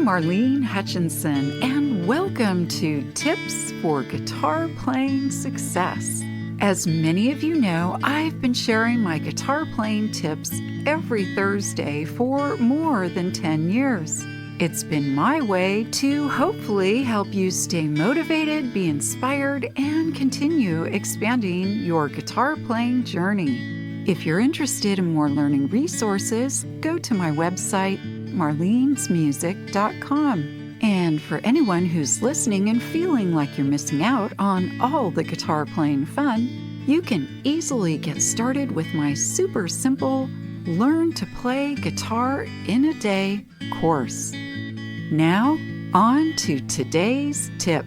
I'm Marlene Hutchinson, and welcome to Tips for Guitar Playing Success. As many of you know, I've been sharing my guitar playing tips every Thursday for more than 10 years. It's been my way to hopefully help you stay motivated, be inspired, and continue expanding your guitar playing journey. If you're interested in more learning resources, go to my website, marlenesmusic.com. And for anyone who's listening and feeling like you're missing out on all the guitar playing fun, you can easily get started with my super simple Learn to Play Guitar in a Day course. Now, on to today's tip.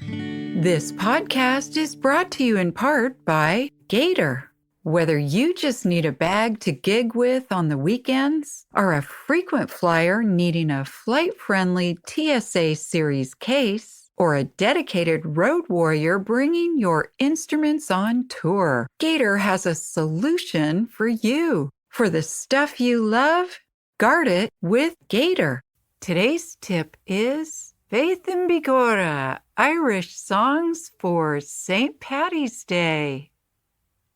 This podcast is brought to you in part by Gator. Whether you just need a bag to gig with on the weekends, are a frequent flyer needing a flight-friendly TSA Series case, or a dedicated road warrior bringing your instruments on tour, Gator has a solution for you. For the stuff you love, guard it with Gator. Today's tip is Faith and Bigora, Irish songs for St. Paddy's Day.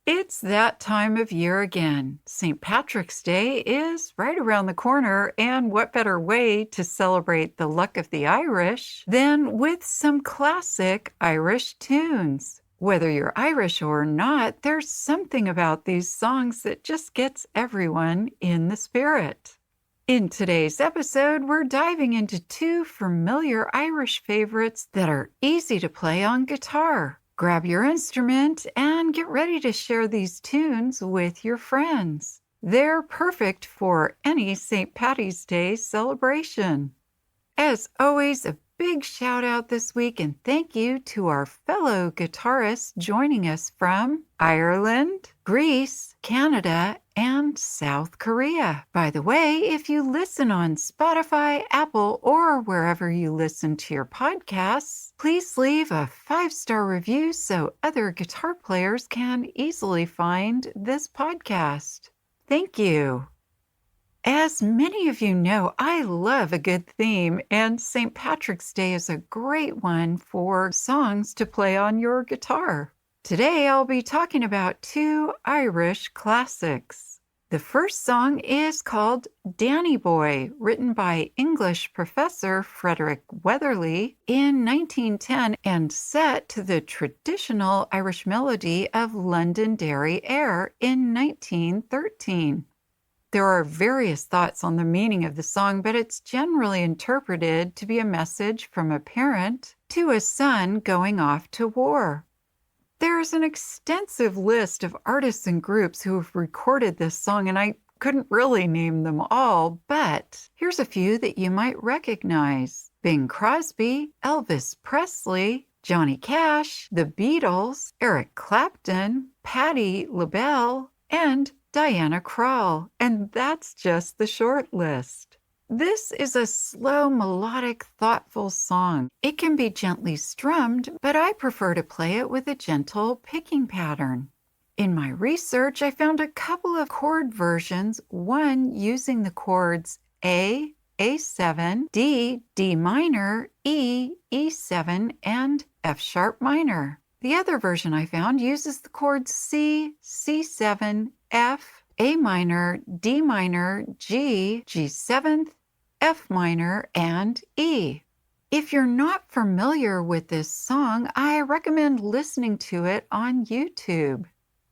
It's that time of year again. St. Patrick's Day is right around the corner, and what better way to celebrate the luck of the Irish than with some classic Irish tunes? Whether you're Irish or not, there's something about these songs that just gets everyone in the spirit. In today's episode, we're diving into two familiar Irish favorites that are easy to play on guitar. Grab your instrument and get ready to share these tunes with your friends. They're perfect for any St. Paddy's Day celebration. As always, a big shout out this week and thank you to our fellow guitarists joining us from Ireland, Greece, Canada, and South Korea. By the way, if you listen on Spotify, Apple, or wherever you listen to your podcasts, please leave a 5-star review so other guitar players can easily find this podcast. Thank you. As many of you know, I love a good theme, and St. Patrick's Day is a great one for songs to play on your guitar. Today, I'll be talking about two Irish classics. The first song is called Danny Boy, written by English professor Frederick Weatherly in 1910 and set to the traditional Irish melody of Londonderry Air in 1913. There are various thoughts on the meaning of the song, but it's generally interpreted to be a message from a parent to a son going off to war. There's an extensive list of artists and groups who have recorded this song, and I couldn't really name them all, but here's a few that you might recognize. Bing Crosby, Elvis Presley, Johnny Cash, The Beatles, Eric Clapton, Patti LaBelle, and Diana Krall, and that's just the short list. This is a slow, melodic, thoughtful song. It can be gently strummed, but I prefer to play it with a gentle picking pattern. In my research, I found a couple of chord versions, one using the chords A, A7, D, D minor, E, E7, and F sharp minor. The other version I found uses the chords C, C7, F, A minor, D minor, G, G7, F minor, and E. If you're not familiar with this song, I recommend listening to it on YouTube.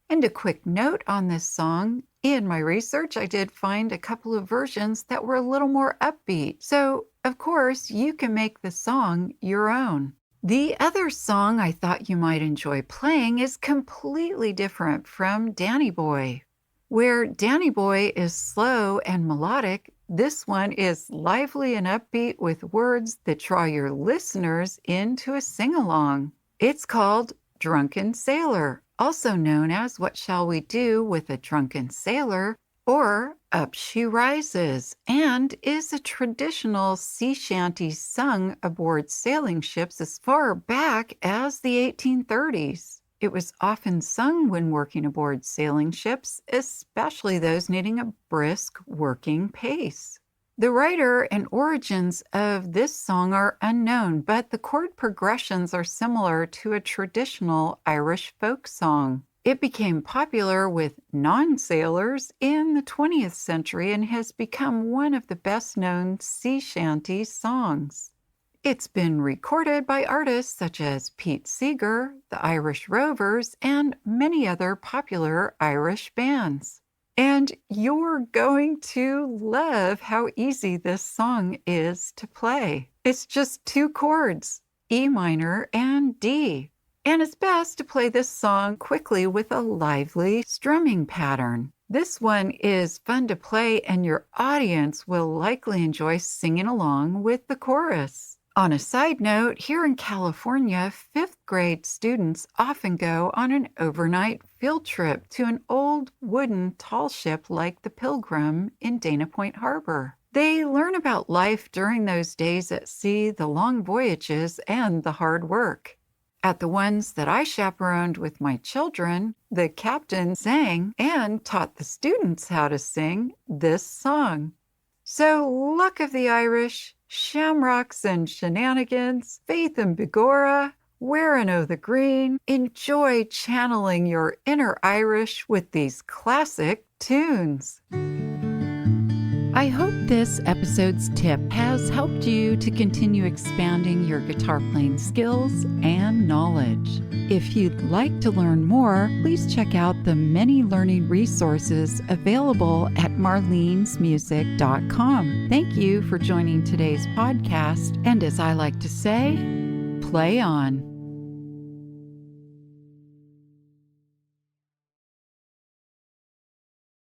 And a quick note on this song, in my research I did find a couple of versions that were a little more upbeat, so of course you can make the song your own. The other song I thought you might enjoy playing is completely different from Danny Boy. Where Danny Boy is slow and melodic, this one is lively and upbeat with words that draw your listeners into a sing-along. It's called Drunken Sailor, also known as What Shall We Do with a Drunken Sailor, or Up She Rises, and is a traditional sea shanty sung aboard sailing ships as far back as the 1830s. It was often sung when working aboard sailing ships, especially those needing a brisk working pace. The writer and origins of this song are unknown, but the chord progressions are similar to a traditional Irish folk song. It became popular with non-sailors in the 20th century and has become one of the best-known sea shanty songs. It's been recorded by artists such as Pete Seeger, the Irish Rovers, and many other popular Irish bands. And you're going to love how easy this song is to play. It's just 2 chords, E minor and D. And it's best to play this song quickly with a lively strumming pattern. This one is fun to play, and your audience will likely enjoy singing along with the chorus. On a side note, here in California, 5th grade students often go on an overnight field trip to an old wooden tall ship like the Pilgrim in Dana Point Harbor. They learn about life during those days at sea, the long voyages, and the hard work. At the ones that I chaperoned with my children, the captain sang and taught the students how to sing this song. So, luck of the Irish, shamrocks and shenanigans, faith and begorra, wearing o' the green. Enjoy channeling your inner Irish with these classic tunes. I hope this episode's tip has helped you to continue expanding your guitar playing skills and knowledge. If you'd like to learn more, please check out the many learning resources available at marlenesmusic.com. Thank you for joining today's podcast, and as I like to say, play on.